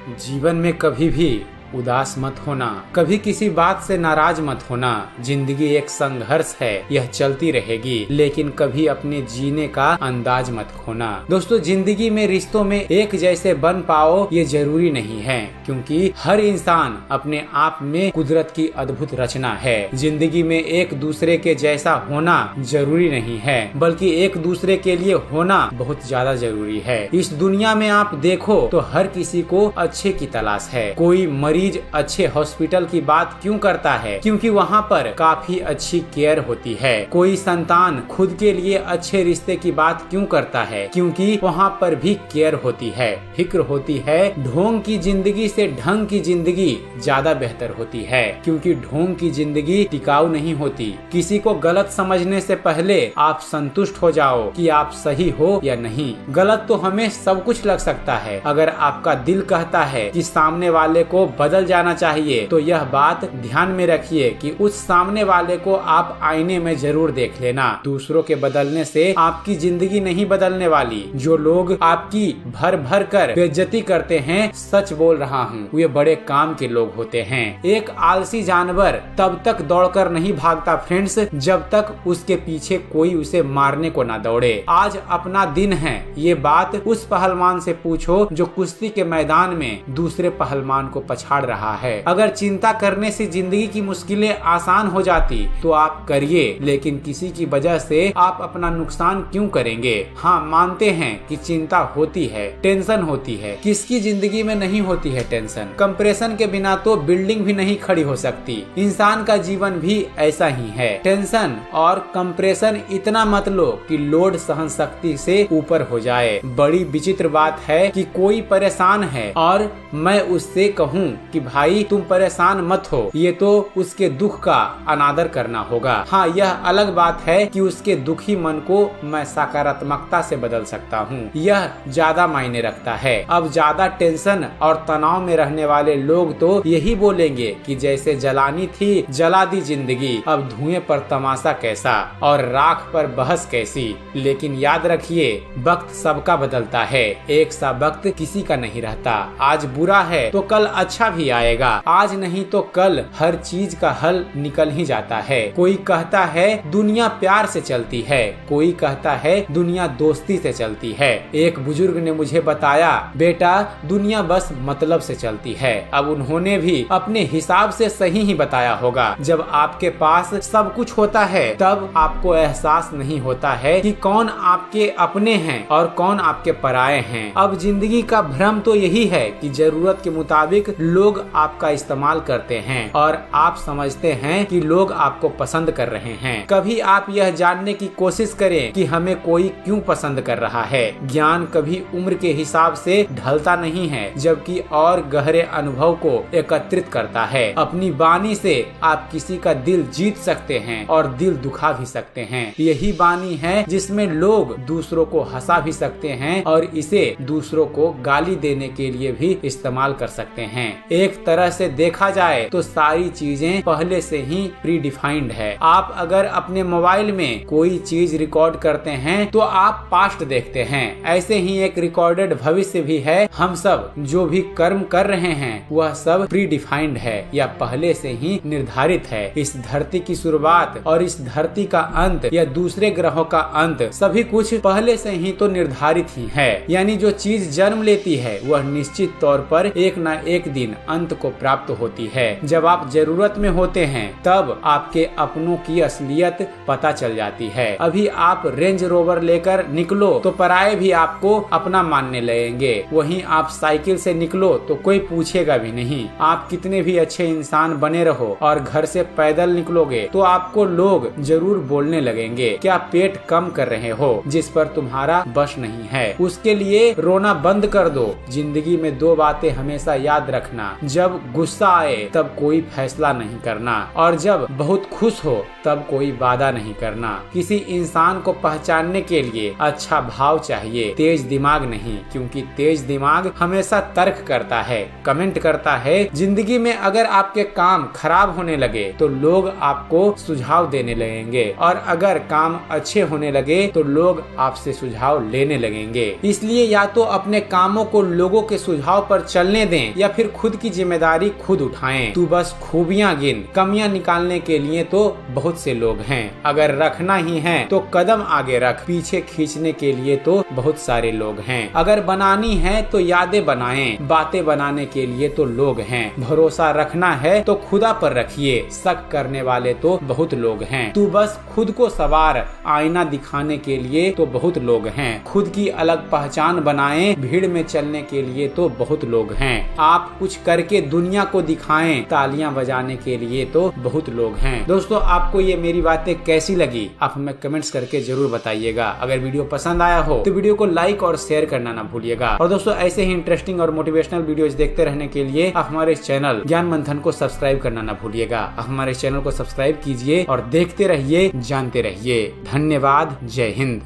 जीवन में कभी भी उदास मत होना, कभी किसी बात से नाराज मत होना। जिंदगी एक संघर्ष है, यह चलती रहेगी, लेकिन कभी अपने जीने का अंदाज मत खोना। दोस्तों, जिंदगी में रिश्तों में एक जैसे बन पाओ ये जरूरी नहीं है, क्योंकि हर इंसान अपने आप में कुदरत की अद्भुत रचना है। जिंदगी में एक दूसरे के जैसा होना जरूरी नहीं है, बल्कि एक दूसरे के लिए होना बहुत ज्यादा जरूरी है। इस दुनिया में आप देखो तो हर किसी को अच्छे की तलाश है। कोई मरीज अच्छे हॉस्पिटल की बात क्यों करता है? क्योंकि वहाँ पर काफी अच्छी केयर होती है। कोई संतान खुद के लिए अच्छे रिश्ते की बात क्यों करता है? क्योंकि वहाँ पर भी केयर होती है, फिक्र होती है। ढोंग की जिंदगी से ढंग की जिंदगी ज्यादा बेहतर होती है, क्योंकि ढोंग की जिंदगी टिकाऊ नहीं होती। किसी को गलत समझने से पहले आप संतुष्ट हो जाओ कि आप सही हो या नहीं। गलत तो हमें सब कुछ लग सकता है। अगर आपका दिल कहता है कि सामने वाले को बदल जाना चाहिए, तो यह बात ध्यान में रखिए कि उस सामने वाले को आप आईने में जरूर देख लेना। दूसरों के बदलने से आपकी जिंदगी नहीं बदलने वाली। जो लोग आपकी भर भर कर बेइज्जती करते हैं, सच बोल रहा हूँ, वे बड़े काम के लोग होते हैं। एक आलसी जानवर तब तक दौड़कर नहीं भागता फ्रेंड्स, जब तक उसके पीछे कोई उसे मारने को ना दौड़े। आज अपना दिन है, ये बात उस पहलवान से पूछो जो कुश्ती के मैदान में दूसरे पहलवान को पछाड़ रहा है। अगर चिंता करने से जिंदगी की मुश्किलें आसान हो जाती तो आप करिए, लेकिन किसी की वजह से आप अपना नुकसान क्यों करेंगे? हाँ, मानते हैं कि चिंता होती है, टेंशन होती है। किसकी जिंदगी में नहीं होती है टेंशन? कंप्रेशन के बिना तो बिल्डिंग भी नहीं खड़ी हो सकती। इंसान का जीवन भी ऐसा ही है। टेंशन और कंप्रेशन इतना मत लो कि लोड सहन शक्ति से ऊपर हो जाए। बड़ी विचित्र बात है कि कोई परेशान है और मैं उससे कहूँ कि भाई तुम परेशान मत हो, ये तो उसके दुख का अनादर करना होगा। हाँ, यह अलग बात है कि उसके दुखी मन को मैं सकारात्मकता से बदल सकता हूँ, यह ज्यादा मायने रखता है। अब ज्यादा टेंशन और तनाव में रहने वाले लोग तो यही बोलेंगे कि जैसे जलानी थी जला दी जिंदगी, अब धुएं पर तमाशा कैसा और राख पर बहस कैसी। लेकिन याद रखिए, वक्त सबका बदलता है, एक सा वक्त किसी का नहीं रहता। आज बुरा है तो कल अच्छा भी आएगा, आज नहीं तो कल हर चीज का हल निकल ही जाता है। कोई कहता है दुनिया प्यार से चलती है, कोई कहता है दुनिया दोस्ती से चलती है। एक बुजुर्ग ने मुझे बताया, बेटा दुनिया बस मतलब से चलती है। अब उन्होंने भी अपने हिसाब से सही ही बताया होगा। जब आपके पास सब कुछ होता है तब आपको एहसास नहीं होता है कि कौन आपके अपने हैं और कौन आपके पराये हैं। अब जिंदगी का भ्रम तो यही है कि जरूरत के मुताबिक लोग आपका इस्तेमाल करते हैं और आप समझते हैं कि लोग आपको पसंद कर रहे हैं। कभी आप यह जानने की कोशिश करें कि हमें कोई क्यों पसंद कर रहा है। ज्ञान कभी उम्र के हिसाब से ढलता नहीं है, जबकि और गहरे अनुभव को एकत्रित करता है। अपनी वाणी से आप किसी का दिल जीत सकते हैं और दिल दुखा भी सकते हैं। यही वाणी है जिसमें लोग दूसरों को हंसा भी सकते हैं और इसे दूसरों को गाली देने के लिए भी इस्तेमाल कर सकते हैं। एक तरह से देखा जाए तो सारी चीजें पहले से ही प्री डिफाइंड है। आप अगर अपने मोबाइल में कोई चीज रिकॉर्ड करते हैं तो आप पास्ट देखते हैं। ऐसे ही एक रिकॉर्डेड भविष्य भी है। हम सब जो भी कर्म कर रहे हैं वह सब प्री डिफाइंड है या पहले से ही निर्धारित है। इस धरती की शुरुआत और इस धरती का अंत या दूसरे ग्रहों का अंत सभी कुछ पहले से ही तो निर्धारित ही है। यानी जो चीज जन्म लेती है वह निश्चित तौर पर एक न एक दिन अंत को प्राप्त होती है। जब आप जरूरत में होते हैं तब आपके अपनों की असलियत पता चल जाती है। अभी आप रेंज रोवर लेकर निकलो तो पराये भी आपको अपना मानने लगेंगे, वहीं आप साइकिल से निकलो तो कोई पूछेगा भी नहीं। आप कितने भी अच्छे इंसान बने रहो और घर से पैदल निकलोगे तो आपको लोग जरूर बोलने लगेंगे, क्या पेट कम कर रहे हो, जिस पर तुम्हारा बस नहीं है। उसके लिए रोना बंद कर दो। जिंदगी में दो बातें हमेशा याद रखना, जब गुस्सा आए तब कोई फैसला नहीं करना, और जब बहुत खुश हो तब कोई वादा नहीं करना। किसी इंसान को पहचानने के लिए अच्छा भाव चाहिए, तेज दिमाग नहीं, क्योंकि तेज दिमाग हमेशा तर्क करता है, कमेंट करता है। जिंदगी में अगर आपके काम खराब होने लगे तो लोग आपको सुझाव देने लगेंगे, और अगर काम अच्छे होने लगे तो लोग आपसे सुझाव लेने लगेंगे। इसलिए या तो अपने कामों को लोगों के सुझाव पर चलने दें या फिर खुद की जिम्मेदारी खुद उठाएं। तू बस खूबियां गिन, कमियां निकालने के लिए तो बहुत से लोग हैं। अगर रखना ही है तो कदम आगे रख, पीछे खींचने के लिए तो बहुत सारे लोग हैं। अगर बनानी है तो यादें बनाएं, बातें बनाने के लिए तो लोग हैं। भरोसा रखना है तो खुदा पर रखिए, शक करने वाले तो बहुत लोग हैं। तू बस खुद को सवार, आईना दिखाने के लिए तो बहुत लोग हैं। खुद की अलग पहचान बनाएं, भीड़ में चलने के लिए तो बहुत लोग हैं। आप कुछ करके दुनिया को दिखाएं, तालियां बजाने के लिए तो बहुत लोग हैं। दोस्तों, आपको ये मेरी बातें कैसी लगी आप हमें कमेंट्स करके जरूर बताइएगा। अगर वीडियो पसंद आया हो तो वीडियो को लाइक और शेयर करना ना भूलिएगा। और दोस्तों, ऐसे ही इंटरेस्टिंग और मोटिवेशनल वीडियोस देखते रहने के लिए आप हमारे चैनल ज्ञान मंथन को सब्सक्राइब करना ना भूलिएगा। आप हमारे चैनल को सब्सक्राइब कीजिए और देखते रहिए, जानते रहिए। धन्यवाद। जय हिंद।